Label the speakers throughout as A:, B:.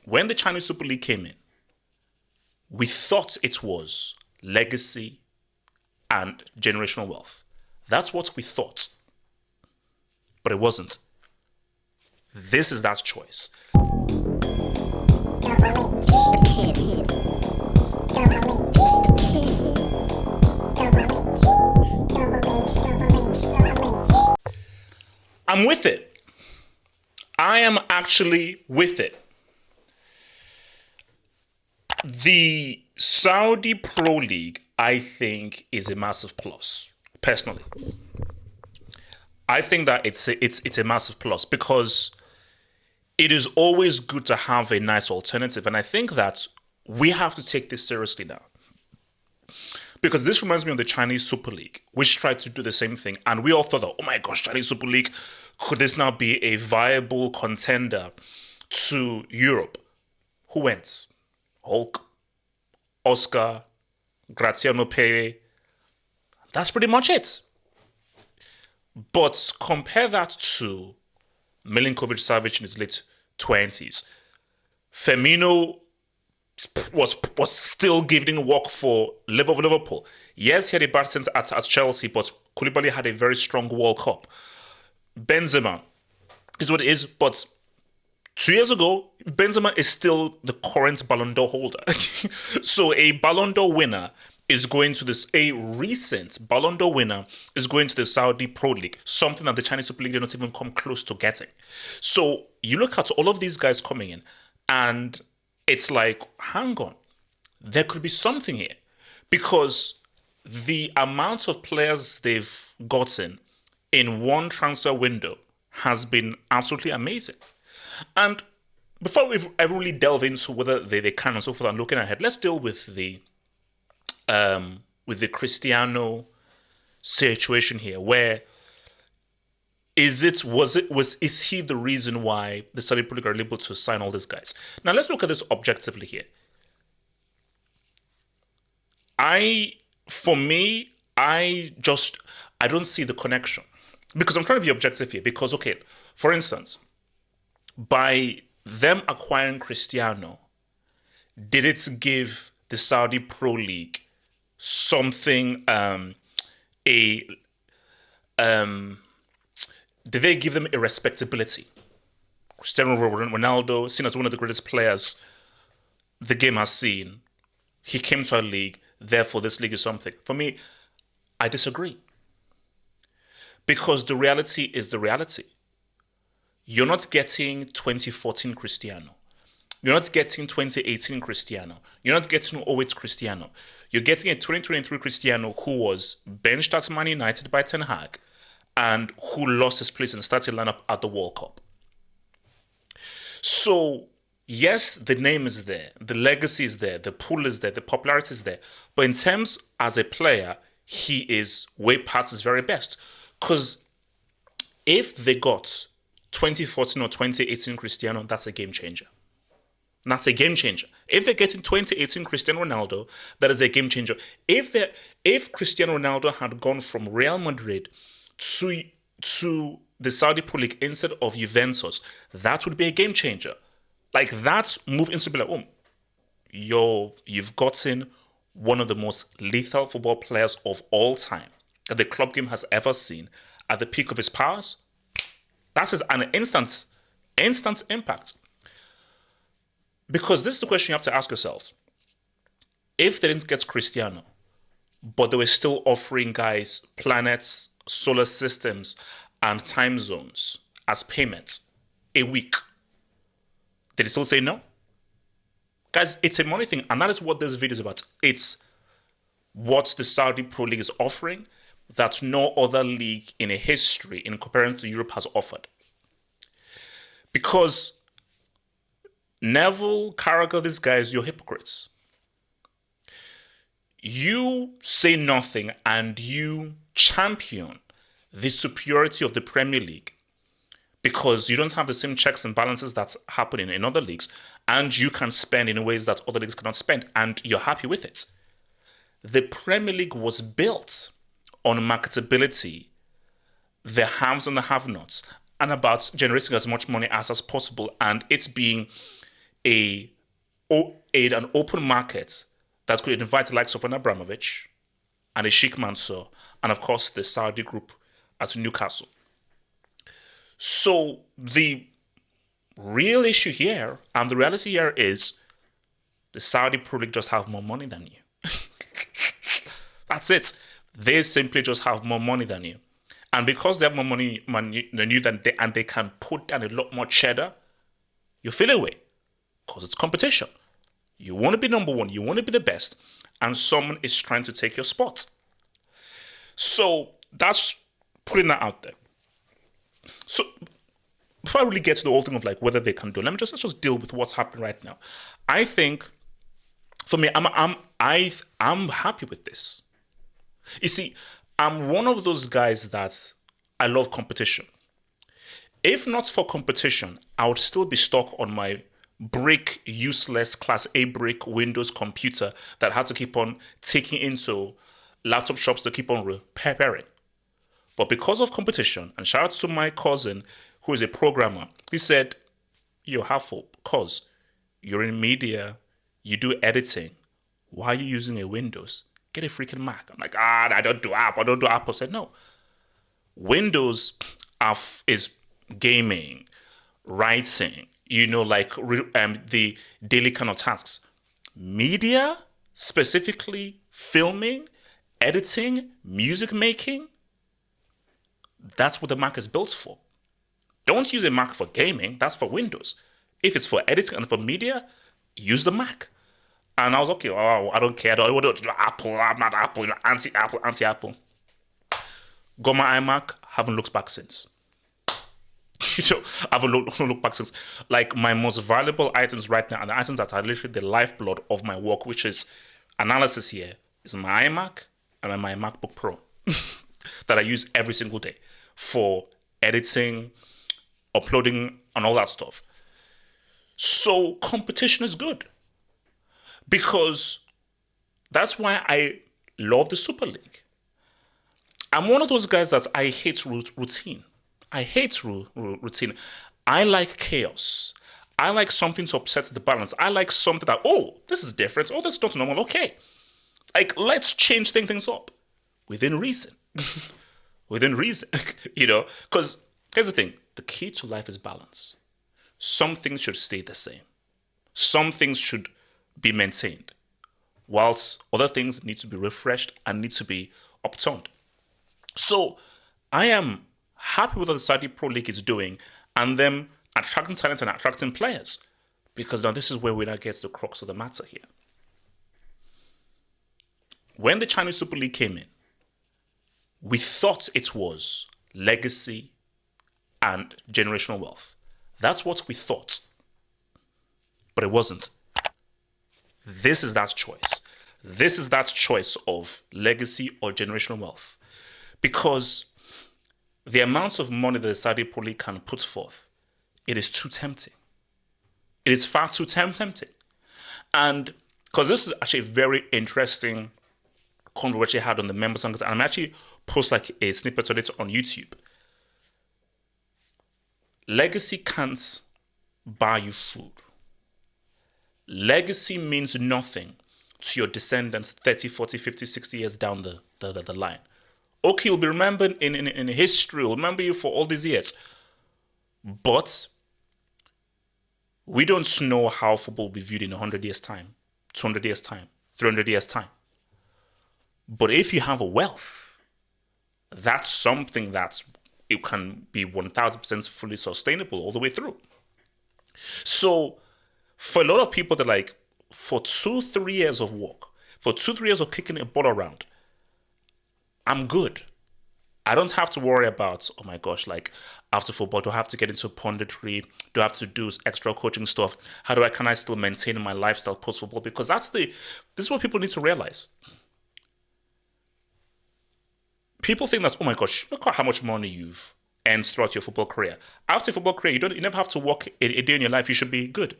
A: when the Chinese Super League came in, we thought it was legacy and generational wealth. That's what we thought, but it wasn't. This is that choice. I'm with it. I am actually with it. The Saudi Pro League, I think, is a massive plus. Personally, I think that it's a massive plus because it is always good to have a nice alternative, and I think that we have to take this seriously now. Because this reminds me of the Chinese Super League, which tried to do the same thing. And we all thought that, oh my gosh, Chinese Super League, could this now be a viable contender to Europe? Who went? Hulk, Oscar, Graziano Pere. That's pretty much it. But compare that to Milinkovic-Savic in his late 20s. Firmino was still giving work for Liverpool. Yes, he had a bad stint at Chelsea, but Koulibaly had a very strong World Cup. Benzema is what it is, but 2 years ago, Benzema is still the current Ballon d'Or holder. So a Ballon d'Or winner is going to this, a recent Ballon d'Or winner is going to the Saudi Pro League, something that the Chinese Super League did not even come close to getting. So you look at all of these guys coming in, and it's like, hang on, there could be something here. Because the amount of players they've gotten in one transfer window has been absolutely amazing. And before we ever really delve into whether they can and so forth and looking ahead, let's deal with the Cristiano situation here, where is he the reason why the Saudi Pro League are able to sign all these guys? Now let's look at this objectively here. I don't see the connection, because I'm trying to be objective here. Because okay, for instance, by them acquiring Cristiano, did it give the Saudi Pro League something? Did they give them a respectability? Cristiano Ronaldo, seen as one of the greatest players the game has seen, he came to our league, therefore this league is something. For me, I disagree. Because the reality is the reality. You're not getting 2014 Cristiano. You're not getting 2018 Cristiano. You're not getting 08 Cristiano. You're getting a 2023 Cristiano who was benched at Man United by Ten Hag and who lost his place in the starting lineup at the World Cup. So, yes, the name is there, the legacy is there, the pool is there, the popularity is there. But in terms as a player, he is way past his very best. Because if they got 2014 or 2018 Cristiano, that's a game changer. That's a game changer. If they're getting 2018 Cristiano Ronaldo, that is a game changer. If Cristiano Ronaldo had gone from Real Madrid to the Saudi Pro League instead of Juventus, that would be a game changer. Like that move instantly, like, you've gotten one of the most lethal football players of all time that the club game has ever seen at the peak of his powers. That is an instant impact. Because this is the question you have to ask yourselves. If they didn't get Cristiano, but they were still offering guys planets, solar systems, and time zones as payments a week, did they still say no? Guys, it's a money thing, and that is what this video is about. It's what the Saudi Pro League is offering that no other league in a history in comparison to Europe has offered. Because Neville, Carragher, these guys, you're hypocrites. You say nothing and you champion the superiority of the Premier League because you don't have the same checks and balances that happen in other leagues, and you can spend in ways that other leagues cannot spend, and you're happy with it. The Premier League was built on marketability, the haves and the have-nots, and about generating as much money as possible, and it's being a an open market that could invite the likes of an Abramovich and a Sheikh Mansour, and of course the Saudi group at Newcastle. So the real issue here, and the reality here, is the Saudi Pro League just have more money than you. That's it. They simply just have more money than you. And because they have more money than you, and they can put down a lot more cheddar, you feel away. Because it's competition. You want to be number one, you want to be the best, and someone is trying to take your spot. So that's putting that out there. So before I really get to the whole thing of like whether they can do, let's just deal with what's happening right now. I think, for me, I'm happy with this. You see, I'm one of those guys that I love competition. If not for competition, I would still be stuck on my brick, useless Class A brick Windows computer that I had to keep on taking into laptop shops to keep on repairing. But because of competition, and shout out to my cousin who is a programmer, he said, "You have for cause you're in media, you do editing. Why are you using a Windows? Get a freaking Mac." I'm like, I don't do Apple. I said, no. Windows is gaming, writing, like the daily kind of tasks. Media, specifically filming, editing, music making, that's what the Mac is built for. Don't use a Mac for gaming, that's for Windows. If it's for editing and for media, use the Mac. And I was okay, I don't care. I don't do Apple, I'm not Apple, anti-Apple. Got my iMac, haven't looked back since. I haven't looked back since. Like, my most valuable items right now, and the items that are literally the lifeblood of my work, which is analysis here, is my iMac and my MacBook Pro that I use every single day for editing, uploading, and all that stuff. So competition is good. Because that's why I love the Super League. I'm one of those guys that I hate routine. I hate routine. I like chaos. I like something to upset the balance. I like something that, this is different. Oh, this is not normal. Okay. Like, let's change things up. Within reason. Within reason. Because here's the thing. The key to life is balance. Some things should stay the same. Some things should be maintained, whilst other things need to be refreshed and need to be upturned. So I am happy with what the Saudi Pro League is doing and them attracting talent and attracting players, because now this is where we now get to the crux of the matter here. When the Chinese Super League came in, we thought it was legacy and generational wealth. That's what we thought, but it wasn't. This is that choice. This is that choice of legacy or generational wealth. Because the amounts of money that the Saudi Pro League can put forth, it is too tempting. It is far too tempting. And because this is actually a very interesting conversation I had on the members, and I'm actually post like a snippet of it on YouTube. Legacy can't buy you food. Legacy means nothing to your descendants 30, 40, 50, 60 years down the line. Okay, you'll be remembered in history, we'll remember you for all these years. But we don't know how football will be viewed in 100 years' time, 200 years' time, 300 years' time. But if you have a wealth, that's something it can be 1,000% fully sustainable all the way through. So for a lot of people, they're like, for 2-3 years of work, for 2-3 years of kicking a ball around, I'm good. I don't have to worry about, oh my gosh, like after football, do I have to get into punditry? Do I have to do extra coaching stuff? Can I still maintain my lifestyle post-football? Because this is what people need to realize. People think that, oh my gosh, look at how much money you've earned throughout your football career. After your football career, you never have to work a day in your life. You should be good.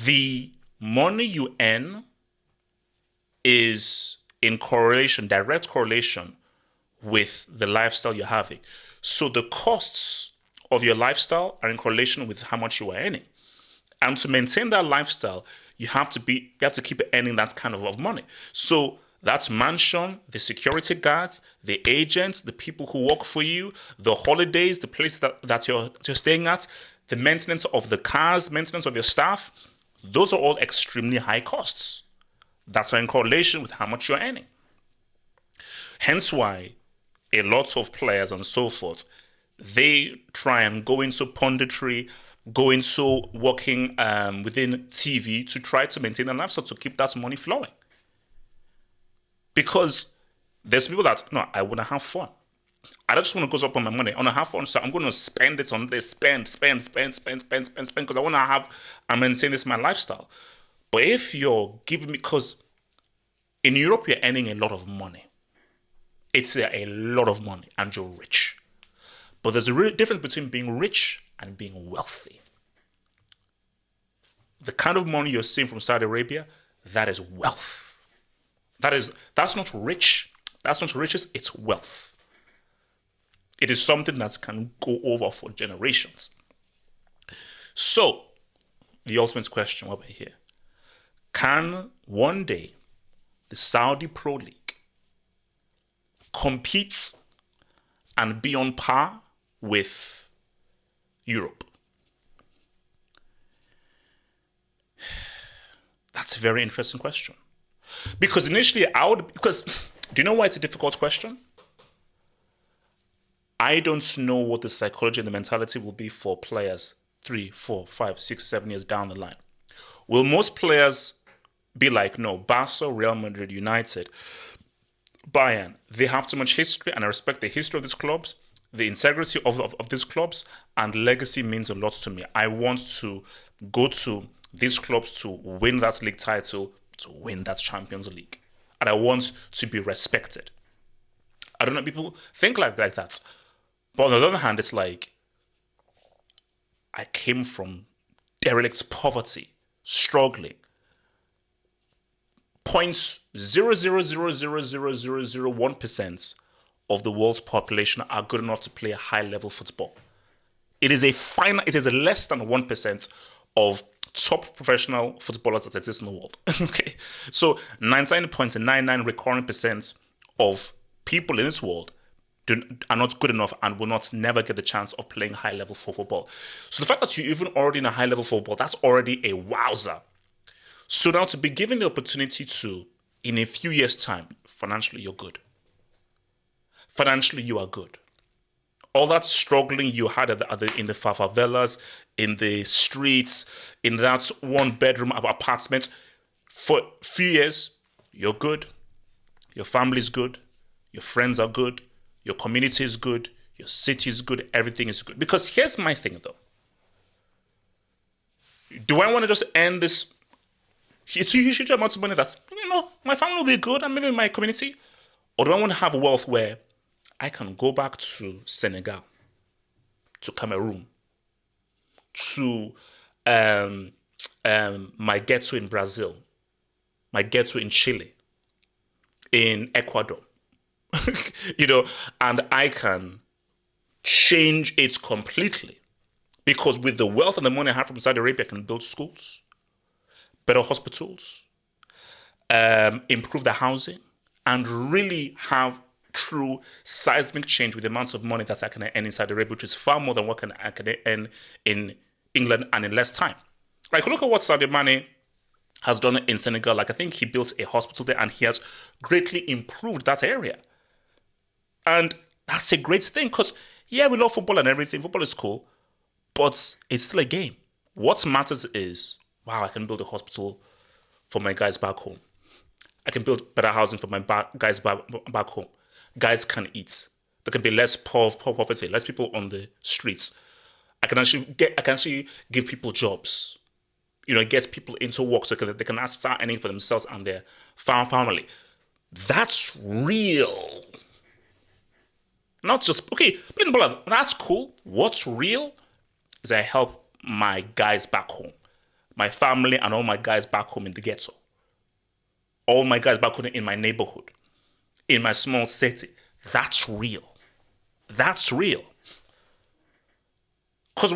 A: The money you earn is in direct correlation with the lifestyle you're having. So the costs of your lifestyle are in correlation with how much you are earning. And to maintain that lifestyle, you have to keep earning that kind of money. So that's mansion, the security guards, the agents, the people who work for you, the holidays, the place that you're staying at, the maintenance of the cars, maintenance of your staff. Those are all extremely high costs. That's in correlation with how much you're earning. Hence why a lot of players and so forth, they try and go into punditry, go into working within TV to try to maintain a lifestyle to keep that money flowing. Because there's people that, no, I want to have fun. I don't just want to go up on my money. I want to have fun, so I'm going to spend it on this, spend, because I want to have and maintain this my lifestyle. But if you're giving me, because in Europe you're earning a lot of money. It's a lot of money and you're rich. But there's a real difference between being rich and being wealthy. The kind of money you're seeing from Saudi Arabia, that is wealth. That's not rich. That's not riches, it's wealth. It is something that can go over for generations. So, the ultimate question over here. Can one day the Saudi Pro League compete and be on par with Europe? That's a very interesting question. Because initially do you know why it's a difficult question? I don't know what the psychology and the mentality will be for players 3, 4, 5, 6, 7 years down the line. Will most players be like, no, Barca, Real Madrid, United, Bayern, they have too much history, and I respect the history of these clubs, the integrity of these clubs, and legacy means a lot to me. I want to go to these clubs to win that league title, to win that Champions League. And I want to be respected. I don't know, people think like that. But on the other hand, it's like, I came from derelict poverty, struggling. 0.0000001% of the world's population are good enough to play a high-level football. It is less than 1% of top professional footballers that exist in the world. Okay, so 99.99 recurring percent of people in this world are not good enough and will never get the chance of playing high-level football. So the fact that you're even already in a high-level football, that's already a wowzer. So now to be given the opportunity to, in a few years' time, financially you're good. Financially you are good. All that struggling you had in the favelas, in the streets, in that one-bedroom apartment, for a few years, you're good. Your family's good. Your friends are good. Your community is good. Your city is good. Everything is good. Because here's my thing, though. Do I want to just end this? It's a huge amount of money that's, my family will be good and maybe my community. Or do I want to have wealth where I can go back to Senegal, to Cameroon, to my ghetto in Brazil, my ghetto in Chile, in Ecuador, and I can change it completely. Because with the wealth and the money I have from Saudi Arabia, I can build schools, better hospitals, improve the housing, and really have true seismic change with the amounts of money that I can earn in Saudi Arabia, which is far more than what I can earn in England and in less time. Like, look at what Sadio Mane has done in Senegal. Like, I think he built a hospital there and he has greatly improved that area. And that's a great thing because, yeah, we love football and everything. Football is cool, but it's still a game. What matters is, wow, I can build a hospital for my guys back home. I can build better housing for my guys back home. Guys can eat. There can be less poverty, less people on the streets. I can actually give people jobs. Get people into work so they can start earning for themselves and their family. That's real. Not just, okay, that's cool. What's real is I help my guys back home, my family and all my guys back home in the ghetto, all my guys back home in my neighborhood, in my small city. That's real. That's real. Because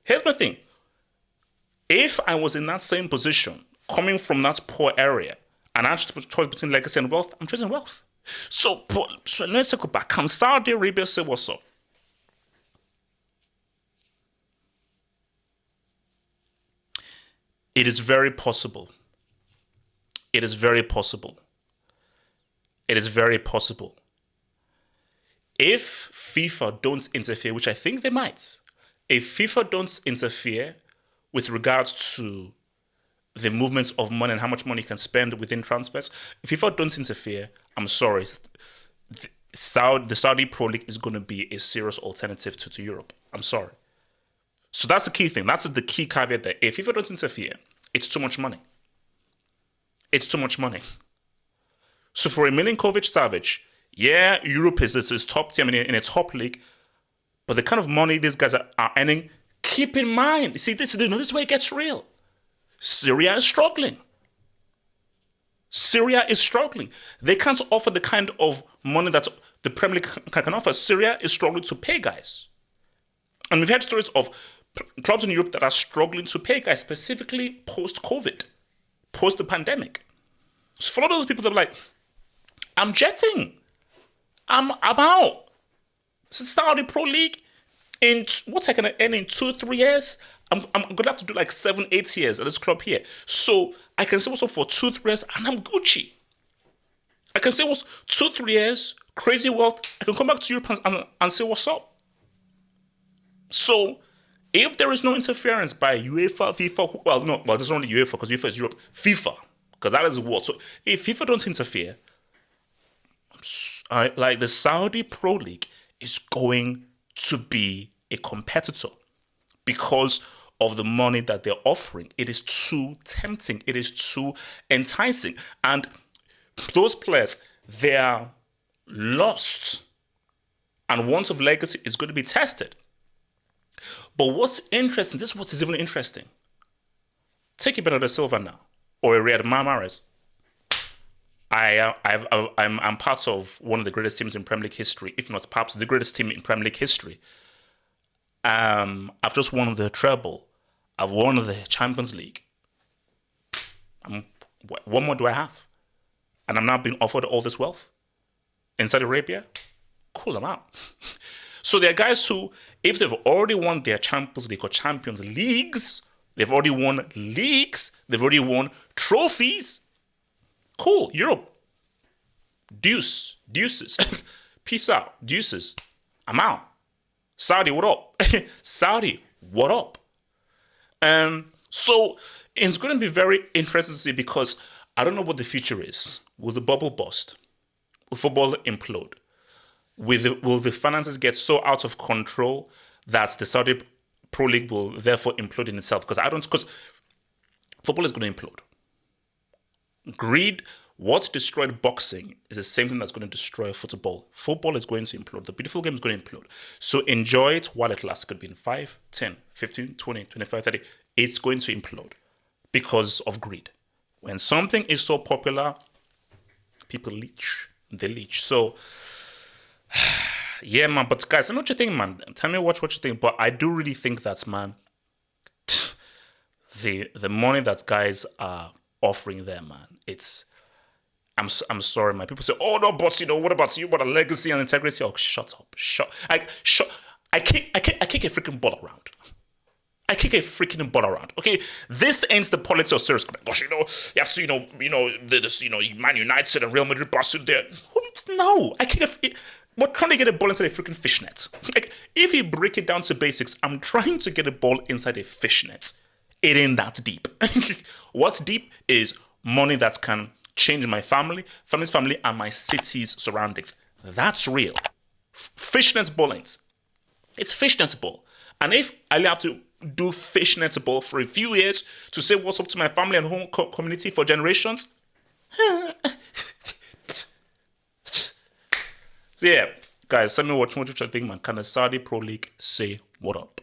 A: here's my thing. If I was in that same position, coming from that poor area, and I had to choice between legacy and wealth, I'm choosing wealth. So let's go back. Can Saudi Arabia say what's up? It is very possible. It is very possible. It is very possible. If FIFA don't interfere, which I think they might, if FIFA don't interfere with regards to the movement of money and how much money you can spend within transfers, if FIFA don't interfere, I'm sorry, the Saudi Pro League is going to be a serious alternative to Europe. I'm sorry. So that's the key thing. That's the key caveat there. If FIFA don't interfere, it's too much money. It's too much money. So for a Milinkovic Savic, yeah, Europe is his top team in a top league, but the kind of money these guys are earning, keep in mind, see, this is where it gets real. Serie is struggling. Serie is struggling. They can't offer the kind of money that the Premier League can offer. Serie is struggling to pay guys. And we've had stories of clubs in Europe that are struggling to pay guys, specifically post-COVID, post the pandemic. So for all those people that are like, I'm jetting. I'm out. So start the Pro League. In what's I gonna earn in 2-3 years? I'm gonna have to do like 7-8 years at this club here. So I can say what's up for 2-3 years and I'm Gucci. I can say what's 2-3 years, crazy wealth. I can come back to Europe and say what's up. So if there is no interference by UEFA, FIFA, there's only UEFA because UEFA is Europe, FIFA, because that is the world. So if FIFA don't interfere, like the Saudi Pro League is going to be a competitor because of the money that they're offering. It is too tempting. It is too enticing. And those players, they are lost. And once of legacy is going to be tested. But what's interesting, this is what is even interesting. Take a Bernardo Silva now, or a Riyad Mahrez. I'm part of one of the greatest teams in Premier League history, if not perhaps the greatest team in Premier League history. I've just won the treble. I've won the Champions League. What more do I have? And I'm now being offered all this wealth in Saudi Arabia. Cool, I'm out. So there are guys who, if they've already won their Champions League or Champions Leagues, they've already won leagues, they've already won trophies. Cool, Europe. Deuces. Peace out. Deuces. I'm out. Saudi, what up? Saudi, what up? So it's going to be very interesting to see because I don't know what the future is. Will the bubble burst? Will football implode? Will the finances get so out of control that the Saudi Pro League will therefore implode in itself? Because football is going to implode. Greed, what destroyed boxing is the same thing that's going to destroy football. Football is going to implode. The beautiful game is going to implode. So enjoy it while it lasts. It could be in 5, 10, 15, 20, 25, 30. It's going to implode because of greed. When something is so popular, people leech. They leech. So, yeah, man. But guys, I know what you think, man. Tell me what you think. But I do really think that, man, the money that guys are offering there, man, I'm sorry, man. People say, oh no, but what about you? What a legacy and integrity? Oh, shut up. I kick a freaking ball around. I kick a freaking ball around. Okay, this ain't the politics of serious. Gosh, you have to, Man United and Real Madrid, Barcelona. There. No, we're trying to get a ball inside a freaking fishnet. Like, if you break it down to basics, I'm trying to get a ball inside a fishnet. It ain't that deep. What's deep is money that can change my family's family, and my city's surroundings. That's real. Fishnet ball ain't. It's fishnet ball. And if I have to do fishnet ball for a few years to say what's up to my family and home community for generations, so yeah, guys, tell me what you think, man. Can the Saudi Pro League say what up?